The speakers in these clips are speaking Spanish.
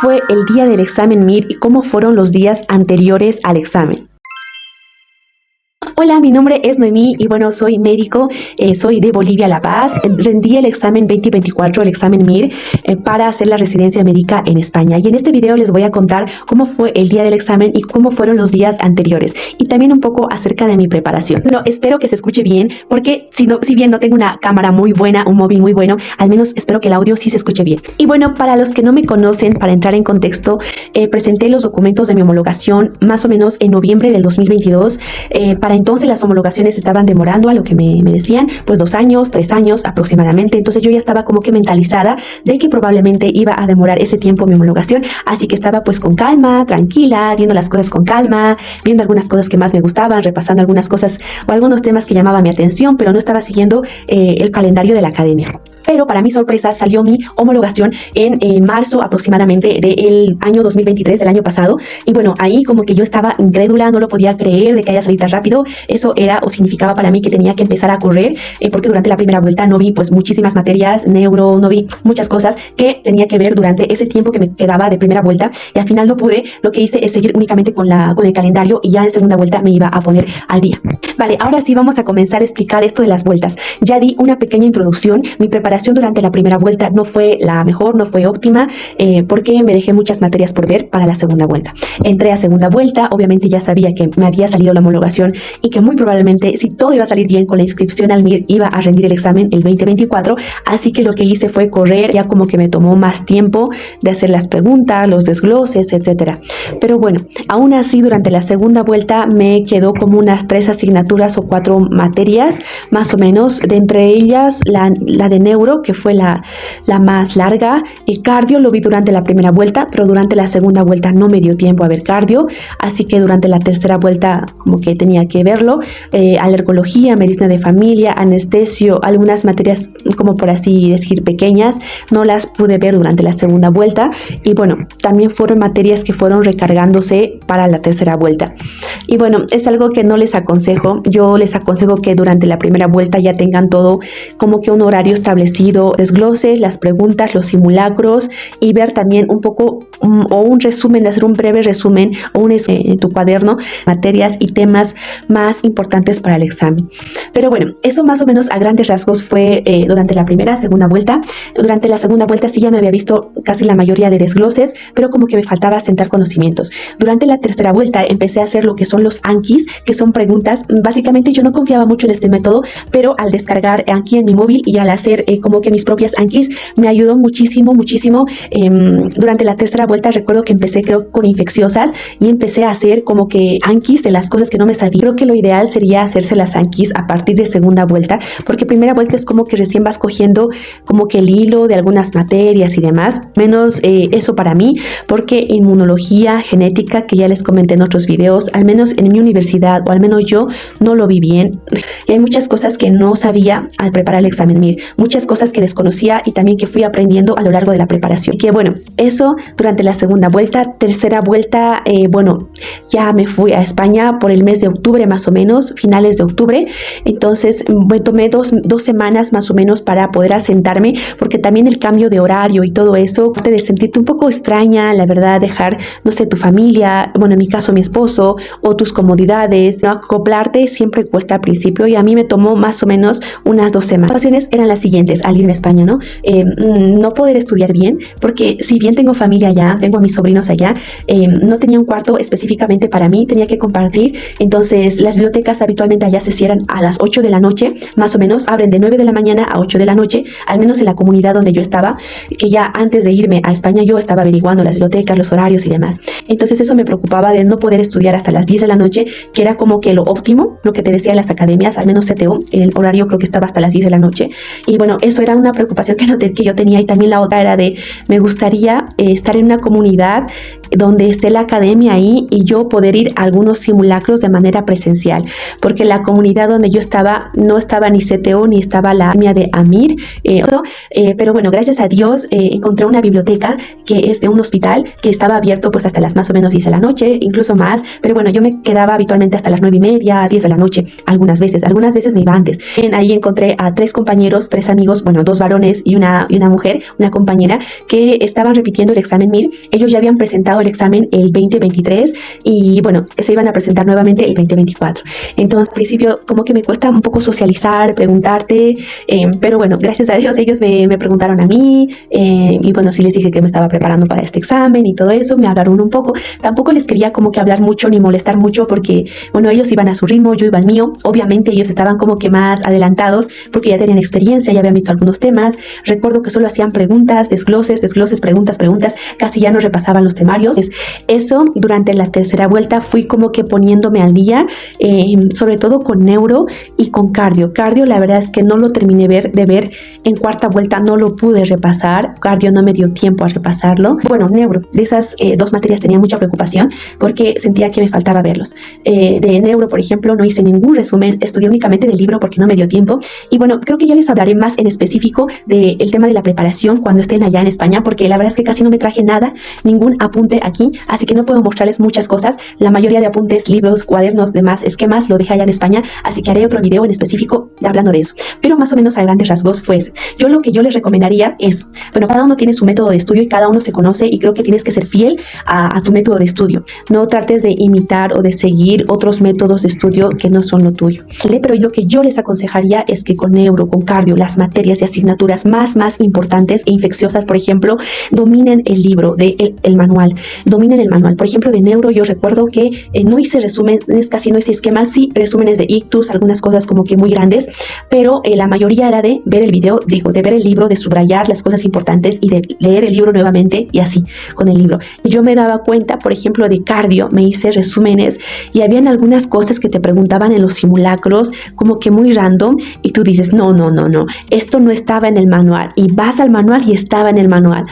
fue el día del examen MIR y cómo fueron los días anteriores al examen? Hola, mi nombre es Noemí y bueno, soy médico, soy de Bolivia, La Paz. Rendí el examen 2024, el examen MIR, para hacer la residencia médica en España. Y en este video les voy a contar cómo fue el día del examen y cómo fueron los días anteriores. Y también un poco acerca de mi preparación. Bueno, espero que se escuche bien, porque si bien no tengo una cámara muy buena, un móvil muy bueno, al menos espero que el audio sí se escuche bien. Y bueno, para los que no me conocen, para entrar en contexto, presenté los documentos de mi homologación más o menos en noviembre del 2022. Para entonces las homologaciones estaban demorando, a lo que me decían, pues 2 años, 3 años aproximadamente. Entonces yo ya estaba como que mentalizada de que probablemente iba a demorar ese tiempo mi homologación, así que estaba pues con calma, tranquila, viendo las cosas con calma, viendo algunas cosas que más me gustaban, repasando algunas cosas o algunos temas que llamaban mi atención, pero no estaba siguiendo el calendario de la academia. Pero para mi sorpresa salió mi homologación en marzo aproximadamente del año 2023, del año pasado. Y bueno, ahí como que yo estaba incrédula, no lo podía creer de que haya salido tan rápido. Eso era o significaba para mí que tenía que empezar a correr, porque durante la primera vuelta no vi pues muchísimas materias, neuro, no vi muchas cosas que tenía que ver durante ese tiempo que me quedaba de primera vuelta. Y al final no pude, lo que hice es seguir únicamente con el calendario y ya en segunda vuelta me iba a poner al día. Vale, ahora sí vamos a comenzar a explicar esto de las vueltas. Ya di una pequeña introducción, mi preparación durante la primera vuelta no fue la mejor, no fue óptima, porque me dejé muchas materias por ver para la segunda vuelta. Entré a segunda vuelta, obviamente ya sabía que me había salido la homologación y que muy probablemente, si todo iba a salir bien con la inscripción al MIR, iba a rendir el examen el 2024, así que lo que hice fue correr, ya como que me tomó más tiempo de hacer las preguntas, los desgloses, etcétera. Pero bueno, aún así durante la segunda vuelta me quedó como unas 3 asignaturas o 4 materias, más o menos, de entre ellas la de neuro, que fue la más larga. El cardio lo vi durante la primera vuelta, pero durante la segunda vuelta no me dio tiempo a ver cardio, así que durante la tercera vuelta como que tenía que verlo. Alergología, medicina de familia, anestesio, algunas materias como por así decir pequeñas, no las pude ver durante la segunda vuelta. Y bueno, también fueron materias que fueron recargándose para la tercera vuelta. Y bueno, es algo que no les aconsejo. Yo les aconsejo que durante la primera vuelta ya tengan todo como que un horario establecido, desgloses, las preguntas, los simulacros, y ver también un poco o un resumen, de hacer un breve resumen o en tu cuaderno, materias y temas más importantes para el examen. Pero bueno, eso más o menos a grandes rasgos fue durante la segunda vuelta. Durante la segunda vuelta sí ya me había visto casi la mayoría de desgloses, pero como que me faltaba sentar conocimientos. Durante la tercera vuelta empecé a hacer lo que son los Ankis, que son preguntas. Básicamente yo no confiaba mucho en este método, pero al descargar Anki en mi móvil y al hacer como que mis propias Ankis, me ayudó muchísimo. Durante la tercera vuelta recuerdo que empecé creo con infecciosas y empecé a hacer como que Ankis de las cosas que no me sabía. Creo que lo ideal sería hacerse las Ankis a partir de segunda vuelta, porque primera vuelta es como que recién vas cogiendo como que el hilo de algunas materias y demás, menos eso para mí, porque inmunología, genética, que ya les comenté en otros videos, al menos en mi universidad o al menos yo no lo vi bien. Y hay muchas cosas que no sabía al preparar el examen MIR, muchas cosas que desconocía y también que fui aprendiendo a lo largo de la preparación. Que bueno, eso durante la segunda vuelta. Tercera vuelta, bueno, ya me fui a España por el mes de octubre más o menos, finales de octubre. Entonces me tomé dos semanas más o menos para poder asentarme, porque también el cambio de horario y todo eso, de sentirte un poco extraña, la verdad, dejar, no sé, tu familia, bueno, en mi caso mi esposo, o tus comodidades, ¿no? Acoplarte siempre cuesta al principio, y a mí me tomó más o menos unas 2 semanas. Las situaciones eran las siguientes al irme a España, ¿no? No poder estudiar bien, porque si bien tengo familia allá, tengo a mis sobrinos allá, no tenía un cuarto específicamente para mí, tenía que compartir. Entonces las bibliotecas habitualmente allá se cierran a las 8 de la noche, más o menos, abren de 9 de la mañana a 8 de la noche, al menos en la comunidad donde yo estaba, que ya antes de irme a España yo estaba averiguando las bibliotecas, los horarios y demás. Entonces eso me preocupaba de no poder estudiar hasta las 10 de la noche, que era como que lo óptimo, lo que te decía en las academias, al menos CTO, el horario creo que estaba hasta las 10 de la noche. Y bueno, eso era una preocupación que yo tenía. Y también la otra era de, me gustaría estar en una comunidad donde esté la academia ahí y yo poder ir a algunos simulacros de manera presencial, porque la comunidad donde yo estaba no estaba ni CTO ni estaba la academia de Amir, pero bueno, gracias a Dios encontré una biblioteca que es de un hospital que estaba abierto pues hasta las más o menos 10 de la noche, incluso más, pero bueno, yo me quedaba habitualmente hasta las 9:30, 10 de la noche, algunas veces me iba antes. Ahí encontré a 3 compañeros, 3 amigos, bueno, 2 varones y una mujer, una compañera, que estaban repitiendo el examen MIR. Ellos ya habían presentado el examen el 2023 y bueno, se iban a presentar nuevamente el 2024. Entonces, al principio como que me cuesta un poco socializar, preguntarte, pero bueno, gracias a Dios ellos me preguntaron a mí y bueno, sí les dije que me estaba preparando para este examen y todo eso, me hablaron un poco. Tampoco les quería como que hablar mucho ni molestar mucho porque, bueno, ellos iban a su ritmo, yo iba al mío. Obviamente ellos estaban como que más adelantados porque ya tenían experiencia, ya habían visto algunos temas. Recuerdo que solo hacían preguntas, desgloses, preguntas, casi ya no repasaban los temarios. Eso durante la tercera vuelta fui como que poniéndome al día, sobre todo con neuro y con cardio. Cardio la verdad es que no lo terminé de ver en cuarta vuelta, no lo pude repasar. Cardio no me dio tiempo a repasarlo. Bueno, neuro, de esas 2 materias tenía mucha preocupación porque sentía que me faltaba verlos. De neuro, por ejemplo, no hice ningún resumen, estudié únicamente del libro porque no me dio tiempo. Y bueno, creo que ya les hablaré más en específico del tema de la preparación cuando estén allá en España, porque la verdad es que casi no me traje nada, ningún apunte aquí, así que no puedo mostrarles muchas cosas. La mayoría de apuntes, libros, cuadernos, demás esquemas lo dejé allá en España, así que haré otro video en específico hablando de eso. Pero más o menos a grandes rasgos fue ese. Lo que yo les recomendaría es, bueno, cada uno tiene su método de estudio y cada uno se conoce y creo que tienes que ser fiel a tu método de estudio. No trates de imitar o de seguir otros métodos de estudio que no son lo tuyo, ¿vale? Pero lo que yo les aconsejaría es que con neuro, con cardio, las materias y asignaturas más importantes e infecciosas, por ejemplo, dominen el libro, el manual, dominen el manual. Por ejemplo, de neuro yo recuerdo que no hice resúmenes, casi no hice esquemas, sí resúmenes de ictus, algunas cosas como que muy grandes, pero la mayoría era de ver el video, de ver el libro, de subrayar las cosas importantes y de leer el libro nuevamente y así con el libro. Y yo me daba cuenta, por ejemplo, de cardio, me hice resúmenes y habían algunas cosas que te preguntaban en los simulacros como que muy random y tú dices, no, esto no estaba en el manual, y vas al manual y estaba en el manual.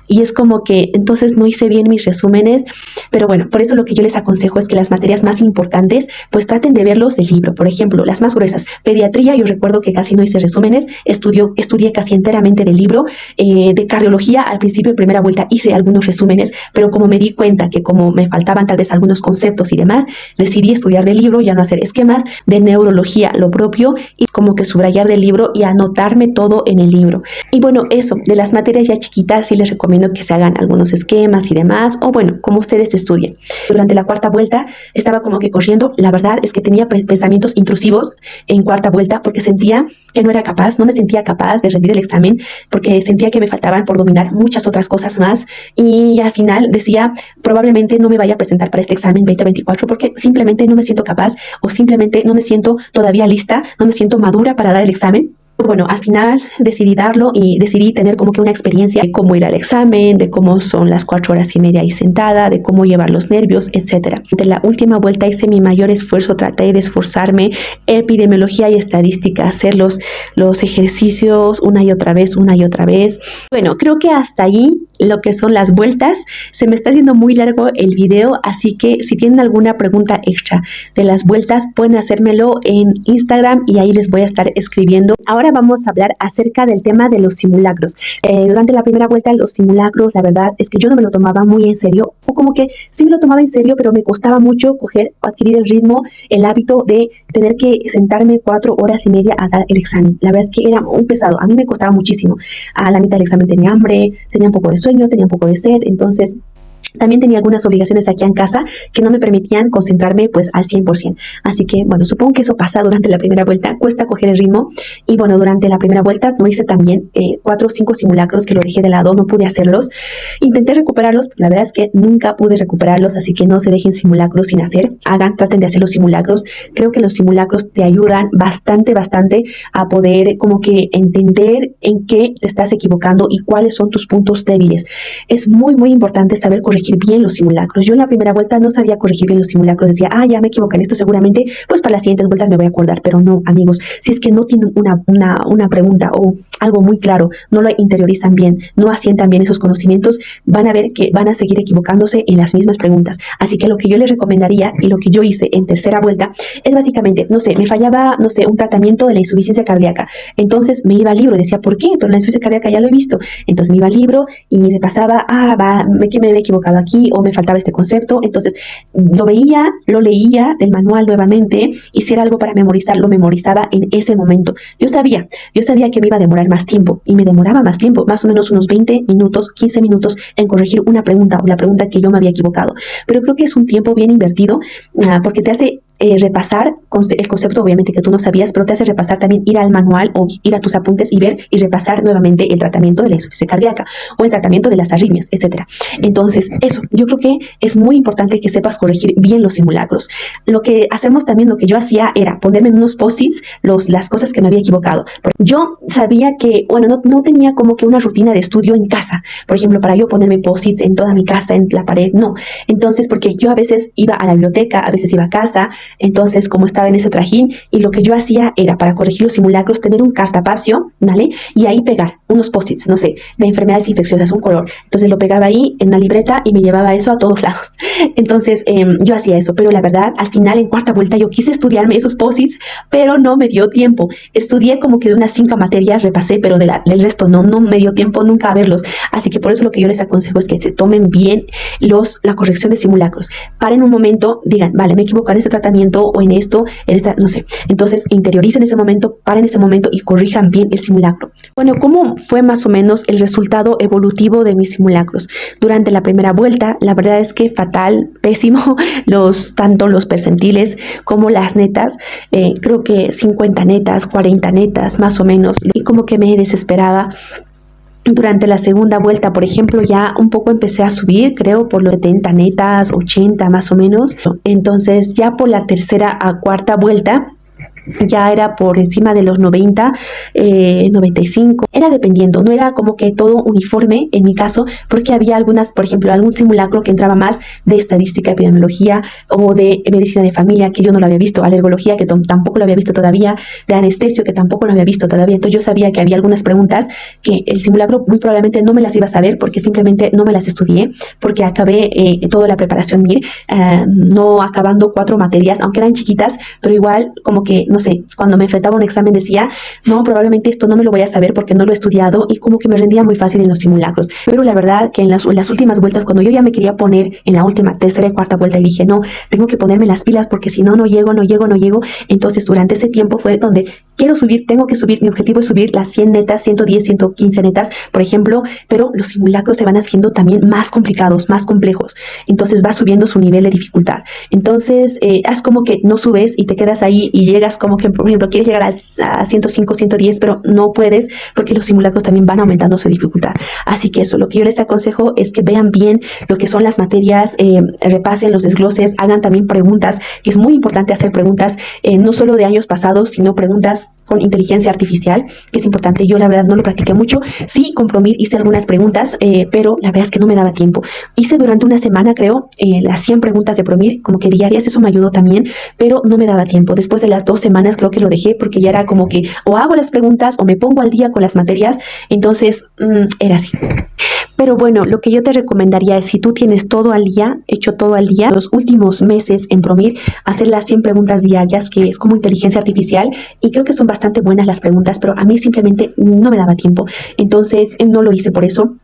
Y es como que entonces no hice bien mis resúmenes, pero bueno, por eso lo que yo les aconsejo es que las materias más importantes pues traten de verlos del libro. Por ejemplo, las más gruesas, pediatría, yo recuerdo que casi no hice resúmenes, estudié casi enteramente del libro. De cardiología, al principio, en primera vuelta, hice algunos resúmenes, pero como me di cuenta que como me faltaban tal vez algunos conceptos y demás, decidí estudiar del libro, ya no hacer esquemas. De neurología, lo propio, y como que subrayar del libro y anotarme todo en el libro. Y bueno, eso, de las materias ya chiquitas, sí les recomiendo que se hagan algunos esquemas y demás, o bueno, como ustedes estudien. Durante la cuarta vuelta estaba como que corriendo. La verdad es que tenía pensamientos intrusivos en cuarta vuelta porque sentía que no era capaz, no me sentía capaz de rendir el examen porque sentía que me faltaban por dominar muchas otras cosas más, y al final decía, probablemente no me vaya a presentar para este examen 2024 porque simplemente no me siento capaz o simplemente no me siento todavía lista, no me siento madura para dar el examen. Bueno, al final decidí darlo y decidí tener como que una experiencia de cómo ir al examen, de cómo son las 4 horas y media ahí sentada, de cómo llevar los nervios, etc. De la última vuelta hice mi mayor esfuerzo, traté de esforzarme, epidemiología y estadística, hacer los ejercicios una y otra vez. Bueno, creo que hasta ahí lo que son las vueltas. Se me está haciendo muy largo el video, así que si tienen alguna pregunta extra de las vueltas, pueden hacérmelo en Instagram y ahí les voy a estar escribiendo. Ahora vamos a hablar acerca del tema de los simulacros. Durante la primera vuelta, los simulacros, la verdad es que yo no me lo tomaba muy en serio, o como que sí me lo tomaba en serio, pero me costaba mucho adquirir el ritmo, el hábito de tener que sentarme 4 horas y media a dar el examen. La verdad es que era muy pesado, a mí me costaba muchísimo. A la mitad del examen tenía hambre, tenía un poco de sueño, tenía un poco de sed, entonces también tenía algunas obligaciones aquí en casa que no me permitían concentrarme pues al 100%. Así que bueno, supongo que eso pasa durante la primera vuelta, cuesta coger el ritmo. Y bueno, durante la primera vuelta no hice también 4 o 5 simulacros que lo dejé de lado, no pude hacerlos. Intenté recuperarlos, pero la verdad es que nunca pude recuperarlos, así que no se dejen simulacros sin hacer. Traten de hacer los simulacros. Creo que los simulacros te ayudan bastante a poder como que entender en qué te estás equivocando y cuáles son tus puntos débiles. Es muy importante saber corregir corregir bien los simulacros. Yo en la primera vuelta no sabía corregir bien los simulacros, decía, ya me equivoqué en esto, seguramente pues para las siguientes vueltas me voy a acordar, pero no, amigos, si es que no tienen una pregunta o algo muy claro, no lo interiorizan bien, no asientan bien esos conocimientos, van a ver que van a seguir equivocándose en las mismas preguntas. Así que lo que yo les recomendaría y lo que yo hice en tercera vuelta es básicamente, no sé, me fallaba, no sé, un tratamiento de la insuficiencia cardíaca. Entonces me iba al libro y decía, ¿por qué? Pero la insuficiencia cardíaca ya lo he visto. Entonces me iba al libro y repasaba, que me había equivocado aquí o me faltaba este concepto. Entonces lo veía, lo leía del manual nuevamente y si era algo para memorizar, lo memorizaba en ese momento. Yo sabía que me iba a demorar más tiempo y me demoraba más tiempo, más o menos unos 20 minutos, 15 minutos en corregir una pregunta o la pregunta que yo me había equivocado. Pero creo que es un tiempo bien invertido porque te hace repasar el concepto, obviamente que tú no sabías, pero te hace repasar también, ir al manual o ir a tus apuntes y ver y repasar nuevamente el tratamiento de la insuficiencia cardíaca o el tratamiento de las arritmias, etcétera. Entonces, eso, yo creo que es muy importante que sepas corregir bien los simulacros. Lo que hacemos también, lo que yo hacía era ponerme en unos post-its las cosas que me había equivocado. Yo sabía que, bueno, no tenía como que una rutina de estudio en casa, por ejemplo, para yo ponerme post-its en toda mi casa, en la pared, no. Entonces, porque yo a veces iba a la biblioteca, a veces iba a casa. Entonces, como estaba en ese trajín, y lo que yo hacía era, para corregir los simulacros, tener un cartapacio, ¿vale? Y ahí pegar unos post-its, no sé, de enfermedades infecciosas, un color. Entonces lo pegaba ahí en la libreta y me llevaba eso a todos lados. Entonces, yo hacía eso, pero la verdad, al final, en cuarta vuelta, yo quise estudiarme esos post-its, pero no me dio tiempo. Estudié como que de unas 5 materias, repasé, pero del resto no me dio tiempo nunca a verlos. Así que por eso lo que yo les aconsejo es que se tomen bien la corrección de simulacros. Paren un momento, digan, vale, me equivoqué en este tratamiento o en esto, en esta, no sé. Entonces, interioricen ese momento, paren ese momento y corrijan bien el simulacro. Bueno, ¿cómo fue más o menos el resultado evolutivo de mis simulacros? Durante la primera vuelta, la verdad es que fatal, pésimo, tanto los percentiles como las netas. Creo que 50 netas, 40 netas, más o menos. Y como que me desesperaba. Durante la segunda vuelta, por ejemplo, ya un poco empecé a subir, creo por los 70 netas, 80 más o menos. Entonces ya por la tercera a cuarta vuelta ya era por encima de los 90, 95, era dependiendo, no era como que todo uniforme en mi caso, porque había algunas, por ejemplo, algún simulacro que entraba más de estadística, epidemiología o de medicina de familia, que yo no lo había visto, alergología, que tampoco lo había visto todavía, de anestesio, que tampoco lo había visto todavía. Entonces yo sabía que había algunas preguntas que el simulacro muy probablemente no me las iba a saber porque simplemente no me las estudié, porque acabé toda la preparación MIR, no acabando 4 materias, aunque eran chiquitas, pero igual como que, no sé, cuando me enfrentaba a un examen decía, no, probablemente esto no me lo voy a saber porque no lo he estudiado, y como que me rendía muy fácil en los simulacros. Pero la verdad que en las últimas vueltas, cuando yo ya me quería poner en la última, tercera y cuarta vuelta, y dije, no, tengo que ponerme las pilas porque si no, no llego. Entonces durante ese tiempo fue donde quiero subir, tengo que subir, mi objetivo es subir las 100 netas, 110, 115 netas, por ejemplo, pero los simulacros se van haciendo también más complicados, más complejos. Entonces va subiendo su nivel de dificultad. Entonces, haz como que no subes y te quedas ahí y llegas como que, por ejemplo, quieres llegar a 105, 110, pero no puedes porque los simulacros también van aumentando su dificultad. Así que eso, lo que yo les aconsejo es que vean bien lo que son las materias, repasen los desgloses, hagan también preguntas, que es muy importante hacer preguntas, no solo de años pasados, sino preguntas con inteligencia artificial, que es importante. Yo la verdad no lo practiqué mucho. Sí, con Promir hice algunas preguntas, pero la verdad es que no me daba tiempo. Hice durante una semana, creo, las 100 preguntas de Promir, como que diarias, eso me ayudó también, pero no me daba tiempo. Después de las 2 semanas creo que lo dejé porque ya era como que o hago las preguntas o me pongo al día con las materias. Entonces, era así. Pero bueno, lo que yo te recomendaría es, si tú tienes todo al día, hecho todo al día, los últimos meses en Promir, hacer las 100 preguntas diarias, que es como inteligencia artificial, y creo que son bastante buenas las preguntas, pero a mí simplemente no me daba tiempo. Entonces, no lo hice por eso.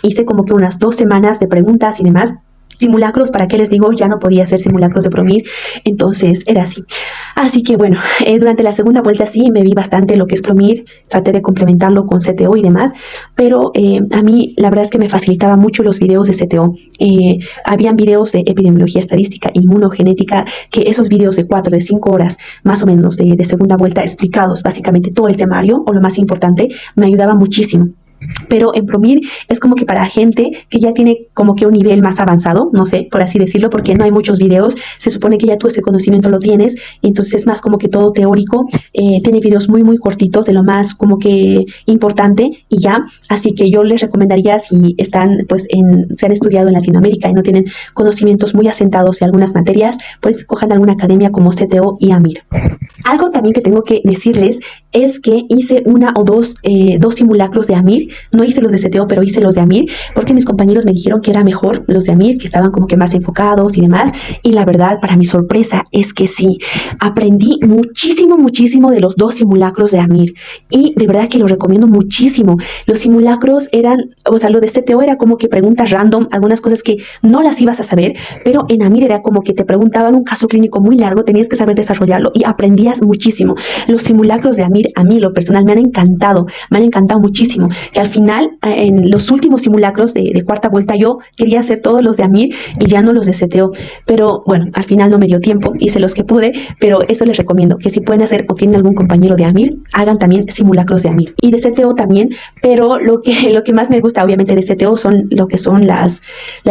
Hice como que unas 2 semanas de preguntas y demás. Simulacros, ¿para qué les digo? Ya no podía hacer simulacros de Promir, entonces era así. Así que bueno, durante la segunda vuelta sí me vi bastante lo que es Promir, traté de complementarlo con CTO y demás, pero a mí la verdad es que me facilitaba mucho los videos de CTO. Habían videos de epidemiología, estadística, inmunogenética, que esos videos de 4, de 5 horas más o menos de segunda vuelta, explicados básicamente todo el temario o lo más importante, me ayudaba muchísimo. pero en PROMIR es como que para gente que ya tiene como que un nivel más avanzado, no sé, por así decirlo, porque no hay muchos videos, se supone que ya tú ese conocimiento lo tienes, y entonces es más como que todo teórico, tiene videos muy cortitos de lo más como que importante y ya, así que yo les recomendaría si están pues se han estudiado en Latinoamérica y no tienen conocimientos muy asentados en algunas materias, pues cojan alguna academia como CTO y AMIR. Algo también que tengo que decirles es que hice una o dos simulacros de AMIR. No hice los de CTO, pero hice los de AMIR, porque mis compañeros me dijeron que era mejor los de AMIR, que estaban como que más enfocados y demás. Y la verdad, para mi sorpresa, es que sí. Aprendí muchísimo de los dos simulacros de AMIR. Y de verdad que los recomiendo muchísimo. Los simulacros eran, o sea, lo de CTO era como que preguntas random, algunas cosas que no las ibas a saber, pero en AMIR era como que te preguntaban un caso clínico muy largo, tenías que saber desarrollarlo y aprendías muchísimo. Los simulacros de AMIR, a mí, lo personal, me han encantado muchísimo. Que al final, en los últimos simulacros de cuarta vuelta, yo quería hacer todos los de AMIR y ya no los de CTO. Pero bueno, al final no me dio tiempo, hice los que pude, pero eso les recomiendo, que si pueden hacer o tienen algún compañero de AMIR, hagan también simulacros de AMIR. Y de CTO también, pero lo que más me gusta, obviamente, de CTO son lo que son las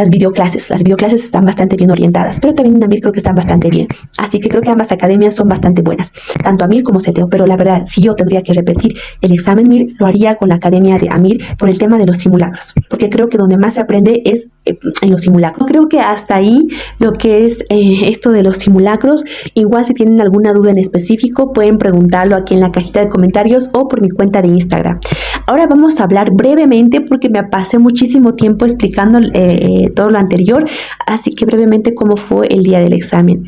videoclases. Las videoclases están bastante bien orientadas, pero también en AMIR creo que están bastante bien. Así que creo que ambas academias son bastante buenas, tanto AMIR como CTO, pero la verdad, si yo tendría que repetir el examen MIR, lo haría con la academia de AMIR por el tema de los simulacros, porque creo que donde más se aprende es en los simulacros. Creo que hasta ahí lo que es esto de los simulacros. Igual si tienen alguna duda en específico, pueden preguntarlo aquí en la cajita de comentarios o por mi cuenta de Instagram. Ahora vamos a hablar brevemente, porque me pasé muchísimo tiempo explicando todo lo anterior, así que brevemente cómo fue el día del examen.